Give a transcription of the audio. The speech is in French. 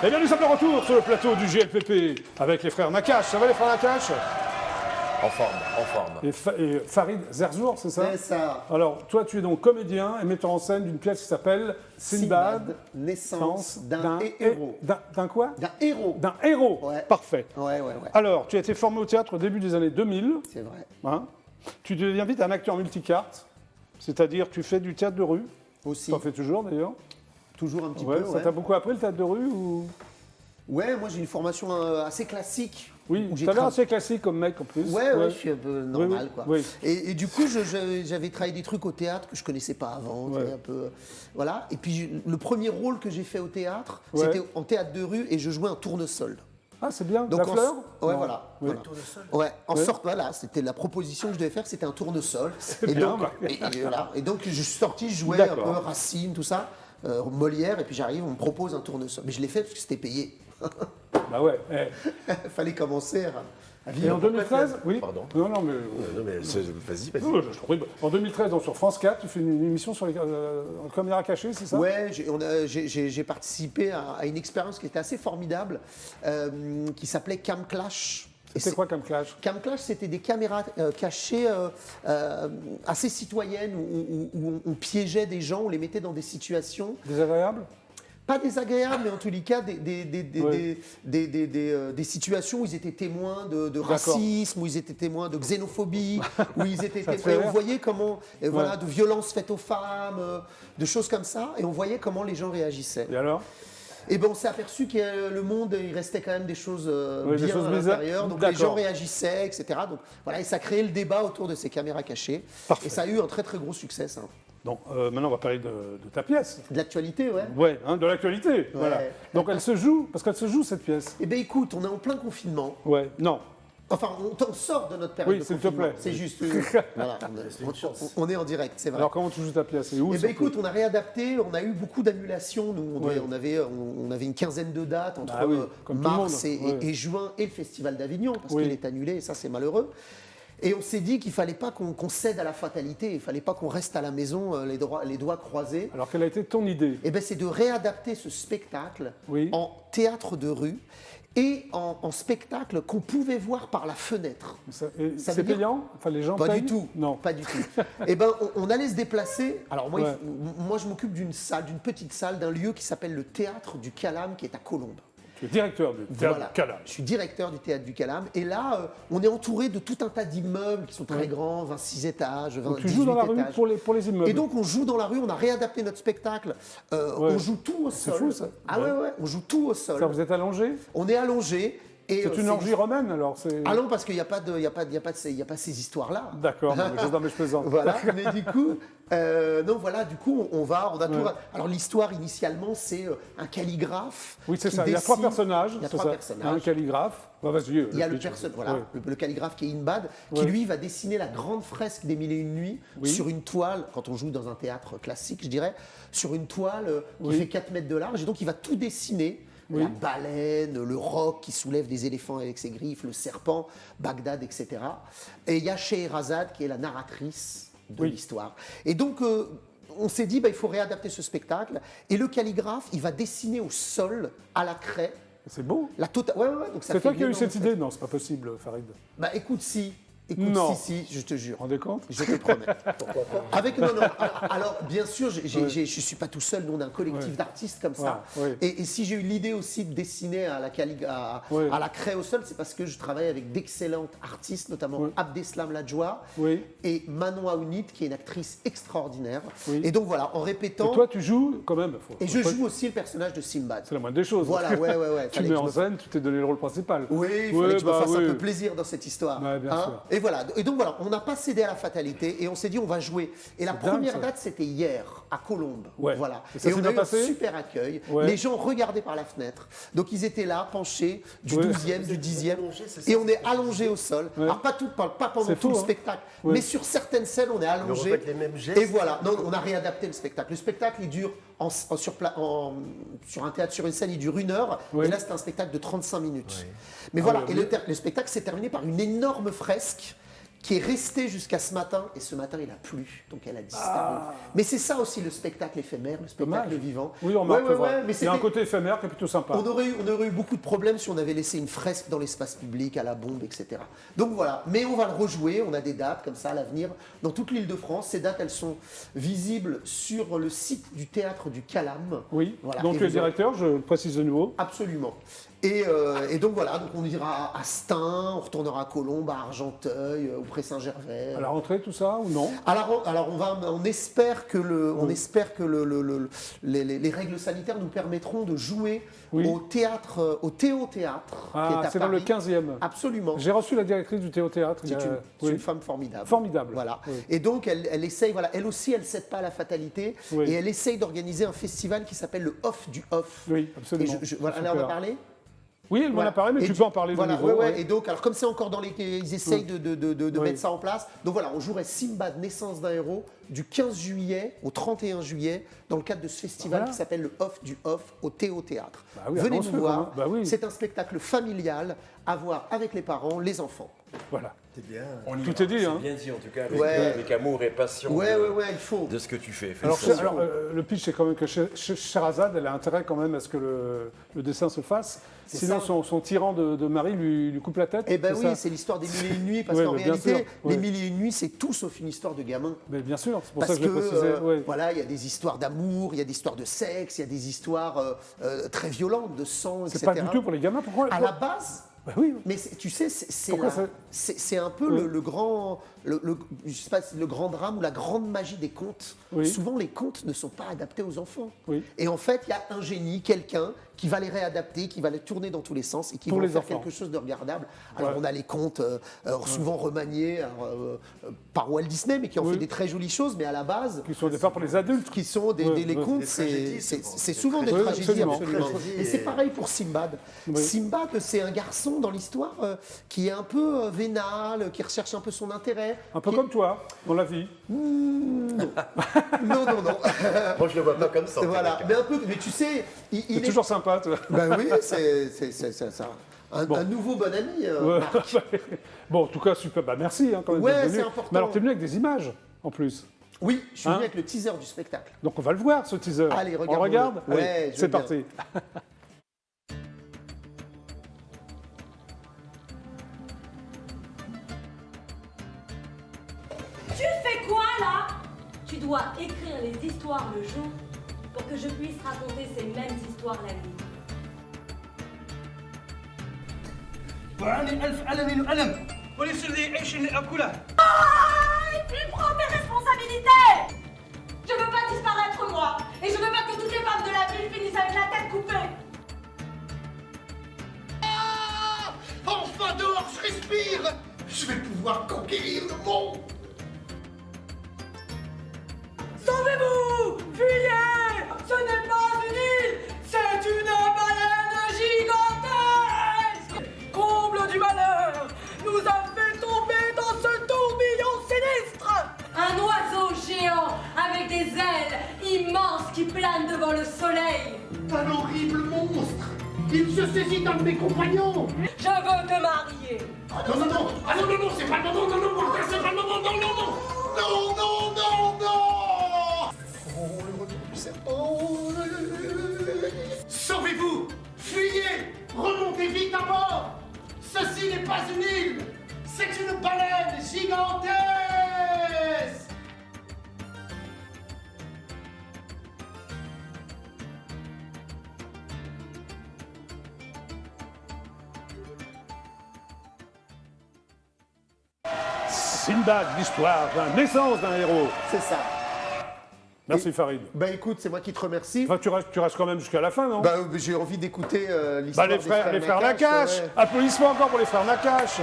Eh bien, nous sommes de retour sur le plateau du GLPP avec les frères Nakache. Ça va, les frères Nakache? En forme, en forme. Et Farid Zerzour, c'est ça? C'est ça. Alors, toi, tu es donc comédien et metteur en scène d'une pièce qui s'appelle Sinbad, naissance d'un héros. D'un quoi? D'un héros. D'un héros. Ouais. Parfait. Ouais. Alors, tu as été formé au théâtre au début des années 2000. C'est vrai. Hein. Tu deviens vite un acteur multicarte, c'est-à-dire tu fais du théâtre de rue. Aussi. Tu en fais toujours, d'ailleurs. Toujours un petit Ouais, peu. ça t'a beaucoup appris, le théâtre de rue ou... Ouais, moi j'ai une formation assez classique. Oui, où j'ai tu as l'air tra- assez classique comme mec en plus. Ouais, je suis un peu normal, oui, quoi. oui. Et du coup, j'avais travaillé des trucs au théâtre que je connaissais pas avant. Ouais. Un peu, voilà. Et puis, le premier rôle que j'ai fait au théâtre, Ouais. c'était en théâtre de rue et je jouais un tournesol. Ah, c'est bien. Donc La fleur? ouais, Non. voilà. Oui. Ouais, en sorte, voilà, c'était la proposition que je devais faire, c'était un tournesol. Et bien, donc, bah. voilà. Et donc, je suis sorti, je jouais un peu D'accord. Racine, tout ça, Molière, et puis j'arrive, on me propose un tournesol. Mais je l'ai fait parce que c'était payé. Bah ouais. Fallait commencer à Et vivre. en 2013, oui. Pardon. Non, mais. Non, mais vas-y. Non, je t'en prie. En 2013, donc, sur France 4, tu fais une émission sur les caméras cachées, c'est ça? Ouais, j'ai participé à une expérience qui était assez formidable, qui s'appelait Cam Clash. Et C'est quoi comme clash? Cam Clash, c'était des caméras cachées assez citoyennes où on piégeait des gens, on les mettait dans des situations Désagréable? pas désagréables, mais en tous les cas des situations où ils étaient témoins de racisme, où ils étaient témoins de xénophobie, où ils étaient Ça te fait témoins, et rire? on voyait comment, voilà, de violences faites aux femmes, de choses comme ça, et on voyait comment les gens réagissaient. Et alors? Et ben on s'est aperçu que le monde, il restait quand même des choses Oui, des bien choses à bizarres. l'intérieur, donc les D'accord. gens réagissaient, etc. Donc voilà, et ça créait le débat autour de ces caméras cachées. Parfait. Et ça a eu un très très gros succès, ça. Donc, maintenant, on va parler de ta pièce. De l'actualité, ouais. Ouais, hein, de l'actualité. Voilà. Donc, elle se joue, parce qu'elle se joue, cette pièce. Eh bien écoute, on est en plein confinement. Ouais, non. Enfin, on sort de notre période Oui, de s'il te confinement. plaît. C'est juste. Voilà, on est en direct, c'est vrai. Alors, comment tu joues ta pièce? Et où Eh ça bien écoute, on a réadapté, on a eu beaucoup d'annulations. Nous, Ouais. on avait une quinzaine de dates entre Ah oui, comme tout le mars monde. Ouais. et juin et le Festival d'Avignon, parce Oui. qu'il est annulé, et ça c'est malheureux. Et on s'est dit qu'il ne fallait pas qu'on cède à la fatalité, il ne fallait pas qu'on reste à la maison les doigts croisés. Alors, quelle a été ton idée? Eh bien, c'est de réadapter ce spectacle Oui. en théâtre de rue et en spectacle qu'on pouvait voir par la fenêtre. Ça Ça c'est veut dire- payant? Enfin, les gens Pas payent? du tout. Non. Pas du tout. Eh ben, on allait se déplacer. Alors moi, Ouais. moi je m'occupe d'une salle, d'une petite salle, d'un lieu qui s'appelle le Théâtre du Calam, qui est à Colombes. Tu es directeur du théâtre Voilà. Calam. Je suis directeur du Théâtre du Calam. Et là, on est entouré de tout un tas d'immeubles qui sont très grands, 26 étages, 20, Donc, tu joues dans la 18 rue étages. pour les immeubles. Et donc on joue dans la rue, on a réadapté notre spectacle, on joue tout au sol. fou, ça. Ah ouais, on joue tout au sol. Ça, vous êtes allongé? On est allongé. C'est une orgie romaine, alors? Ah non, parce qu'il n'y a pas ces histoires-là. D'accord, non, mais je plaisante. Voilà, mais du coup, non, voilà, du coup, on a tout. Ouais. Alors l'histoire initialement, c'est un calligraphe. Oui, c'est qui ça. Il y a trois dessine- personnages. Il y a c'est trois ça. personnages. Un calligraphe. Bah, vas-y. Il y a le pitch. voilà, Ouais. le calligraphe qui est Inbad, qui Ouais. lui va dessiner la grande fresque des Mille et une nuits Oui. sur une toile, quand on joue dans un théâtre classique, je dirais, sur une toile qui Oui. fait 4 mètres de large. Et donc il va tout dessiner. Oui. La baleine, le roc qui soulève des éléphants avec ses griffes, le serpent, Bagdad, etc. Et il y a Scheherazade qui est la narratrice de Oui. l'histoire. Et donc, on s'est dit, il faut réadapter ce spectacle. Et le calligraphe, il va dessiner au sol, à la craie, C'est beau. la totale. Ouais, donc ça C'est fait toi qui as eu une cette énorme idée? Non, c'est pas possible, Farid. bah écoute, si. Écoute, Non. si, je te jure. Vous vous rendez compte? Je te promets. Avec non. Alors, bien sûr, je ne suis pas tout seul. Nous, on a un collectif Ouais. d'artistes comme ça. Ouais, ouais. Et si j'ai eu l'idée aussi de dessiner à Ouais. la craie au sol, c'est parce que je travaille avec d'excellentes artistes, notamment Ouais. Abdeslam Ladjoua Oui. et Manon Aounit, qui est une actrice extraordinaire. Oui. Et donc voilà, en Et répétant. toi, tu joues quand même. Et je joue aussi le personnage de Sinbad. C'est la moindre des choses. Voilà, ouais. Tu Fallait mets que en je me- scène, tu t'es donné le rôle principal. Oui, il fallait que je me fasse un oui. peu plaisir dans cette histoire. Ouais, bien sûr. Et voilà. Et donc voilà, on n'a pas cédé à la fatalité et on s'est dit on va jouer. Et la C'est dingue, première ça. date c'était hier à Colombes. Ouais. Voilà. Et ça s'est on bien a eu passé un super accueil. Ouais. Les gens regardaient par la fenêtre. Donc ils étaient là, penchés, du Ouais. 12e, du 10e. allongés, c'est ça, Et on est allongés au sol. Ouais. Alors pas pendant C'est tout fou, le hein. spectacle, Ouais. mais sur certaines scènes on est allongés. refaites les mêmes gestes. Et voilà. Non, on a réadapté le spectacle. Le spectacle il dure sur un théâtre, sur une scène, il dure 1 heure. Oui. Et là, c'est un spectacle de 35 minutes. Oui. Mais Ah voilà, ouais, et mais- le spectacle s'est terminé par une énorme fresque qui est restée jusqu'à ce matin, et ce matin il a plu, donc elle a disparu. Mais c'est ça aussi le spectacle éphémère, le spectacle vivant. Oui, on remarque, mais il y a un côté éphémère qui est plutôt sympa. On aurait eu beaucoup de problèmes si on avait laissé une fresque dans l'espace public, à la bombe, etc. Donc voilà, mais on va le rejouer, on a des dates comme ça à l'avenir dans toute l'Île-de-France. Ces dates, elles sont visibles sur le site du Théâtre du Calam. Oui, voilà. donc tu es directeur, je le précise de nouveau. Absolument. Et donc voilà, donc on ira à Stein, on retournera à Colombes, à Argenteuil, au Pré-Saint-Gervais. À la rentrée, tout ça, ou non? Alors on espère que les règles sanitaires nous permettront de jouer au théâtre, au Théo Théâtre. Ah, c'est dans le 15e. Absolument. J'ai reçu la directrice du Théo Théâtre. C'est une femme formidable. Formidable. Voilà. Oui. Et donc elle essaye, voilà, elle aussi, elle ne cède pas à la fatalité. Oui. Et elle essaye d'organiser un festival qui s'appelle le Off du Off. Oui, absolument. Et voilà, elle en a parlé. Oui, elle m'en a parlé, mais tu peux en parler de nouveau. Et donc, alors comme c'est encore dans les... Ils essayent de mettre ça en place. Donc voilà, on jouerait Simbad, naissance d'un héros, du 15 juillet au 31 juillet, dans le cadre de ce festival qui s'appelle le Off du Off au Théo Théâtre. Venez nous voir. C'est un spectacle familial à voir avec les parents, les enfants. Voilà. C'est bien. Tout est dit. C'est bien dit en tout cas, avec amour et passion il faut. de ce que tu fais. Alors, le pitch, c'est quand même que Sherazade, elle a intérêt quand même à ce que le dessin se fasse. Sinon, son tyran de mari lui coupe la tête. Eh bien oui, c'est l'histoire des Mille et une nuits, parce qu'en réalité, les Mille et une nuits, c'est tout sauf une histoire de gamin. Mais bien sûr, c'est pour parce ça que je l'ai précisé. Voilà, il y a des histoires d'amour, il y a des histoires de sexe, il y a des histoires très violentes, de sang, etc. C'est pas du tout pour les gamins, pourquoi? À la base... Bah oui. Mais tu sais, c'est un peu le grand drame ou la grande magie des contes. Souvent, les contes ne sont pas adaptés aux enfants. Et en fait, il y a un génie, quelqu'un qui va les réadapter, qui va les tourner dans tous les sens et qui va faire quelque chose de regardable. Alors, on a les contes souvent remaniés par Walt Disney, mais qui ont fait des très jolies choses, mais à la base... Qui sont des fois pour les adultes. Qui sont les contes, c'est souvent des tragédies, absolument. Et c'est pareil pour Simbad. Simbad, c'est un garçon dans l'histoire qui est un peu vénal, qui recherche un peu son intérêt. Un peu comme toi, dans la vie. Non. Non. Moi, je le vois pas comme ça. Voilà, mais tu sais... Il est toujours sympa, toi. Ben oui, c'est ça. Un nouveau bon ami, Marc. Bon, en tout cas, super. Bah, merci quand même d'être venu. C'est important. Mais alors, t'es venu avec des images, en plus. Oui, je suis venu avec le teaser du spectacle. Donc, on va le voir, ce teaser. Allez, on regarde. Ouais, c'est parti. Tu fais quoi, là? Tu dois écrire les histoires le jour pour que je puisse raconter ces mêmes histoires la nuit. Tu prends tes responsabilités! Je veux pas disparaître, moi! Et je veux pas que toutes les femmes de la ville finissent avec la tête coupée! Enfin dehors, je respire! Je vais pouvoir conquérir le monde! Sauvez-vous! Fuyez! Ce n'est pas une île! C'est une baleine gigantesque! Comble du malheur! Nous a fait tomber dans ce tourbillon sinistre! Un oiseau géant avec des ailes immenses qui planent devant le soleil! Un horrible monstre! Il se saisit d'un de mes compagnons! Je veux te marier! Non! Ah non, c'est pas le moment! Non, c'est pas le moment! Non! Oh, le retour du serpent! Sauvez-vous! Fuyez! Remontez vite à bord! Ceci n'est pas une île! C'est une baleine gigantesque! Simbad, l'histoire de la naissance d'un héros. C'est ça. Merci Farid. Bah écoute, c'est moi qui te remercie. Enfin, tu restes quand même jusqu'à la fin, non? J'ai envie d'écouter l'histoire les frères Nakache. ouais. Applaudissements encore pour les frères Nakache.